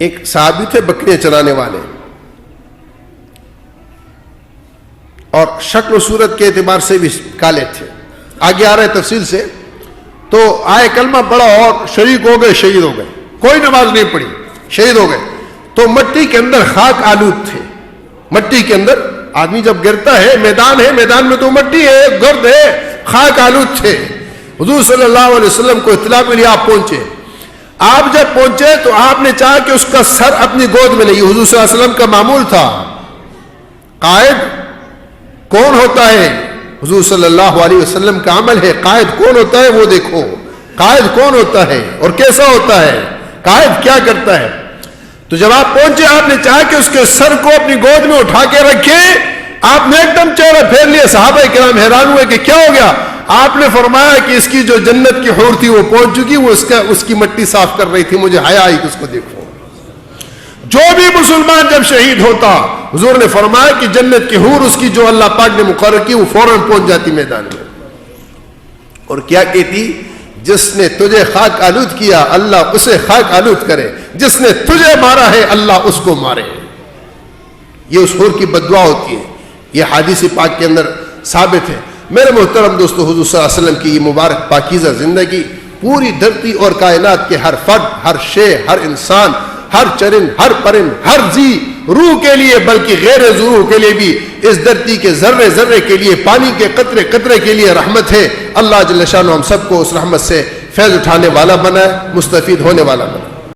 ایک صحابی تھے بکریاں چرانے والے, اور شکل و صورت کے اعتبار سے بھی کالے تھے. آگے آ رہے تفصیل سے. تو آئے کلمہ پڑھا اور شریک ہو گئے, شہید ہو گئے. کوئی نماز نہیں پڑھی, شہید ہو گئے. تو مٹی کے اندر خاک آلود تھے. مٹی کے اندر آدمی جب گرتا ہے, میدان میں تو مٹی ہے, گرد ہے, خاک آلود تھے. حضور صلی اللہ علیہ وسلم کو اطلاع ملی, آپ پہنچے. آپ جب پہنچے تو آپ نے چاہا کہ اس کا سر اپنی گود میں لئے. حضور صلی اللہ علیہ وسلم کا معمول تھا. قائد کون ہوتا ہے؟ حضور صلی اللہ علیہ وسلم کا عمل ہے. قائد کون ہوتا ہے وہ دیکھو. قائد کون ہوتا ہے اور کیسا ہوتا ہے, قائد کیا کرتا ہے. تو جب آپ پہنچے, آپ نے چاہا کہ اس کے سر کو اپنی گود میں اٹھا کے رکھے. آپ نے ایک دم چہرہ پھیر لیا. صحابہ کرام حیران ہوئے کہ کیا ہو گیا. آپ نے فرمایا کہ اس کی جو جنت کی حور تھی وہ پہنچ چکی, وہ اس کی مٹی صاف کر رہی تھی. مجھے حیا آئی کہ اس کو دیکھو. جو بھی مسلمان جب شہید ہوتا, حضور نے فرمایا کہ جنت کی حور اس کی جو اللہ پاک نے مقرر کی وہ فوراً پہنچ جاتی میدان میں. اور کیا کہتی, جس نے تجھے خاک آلود کیا اللہ اسے خاک آلود کرے, جس نے تجھے مارا ہے اللہ اس کو مارے. یہ اس حور کی بددعا ہوتی ہے. یہ حدیث پاک کے اندر ثابت ہے. میرے محترم دوستو, حضور صلی اللہ علیہ وسلم کی یہ مبارک پاکیزہ زندگی پوری دھرتی اور کائنات کے ہر فرد, ہر شے, ہر انسان, ہر چرند, ہر پرند, ہر ذی روح کے لیے, بلکہ غیر روح کے لیے بھی, اس دھرتی کے ذرے ذرے کے لیے, پانی کے قطرے قطرے کے لیے رحمت ہے. اللہ جل شانہ ہم سب کو اس رحمت سے فیض اٹھانے والا بنائے, مستفید ہونے والا بنائے.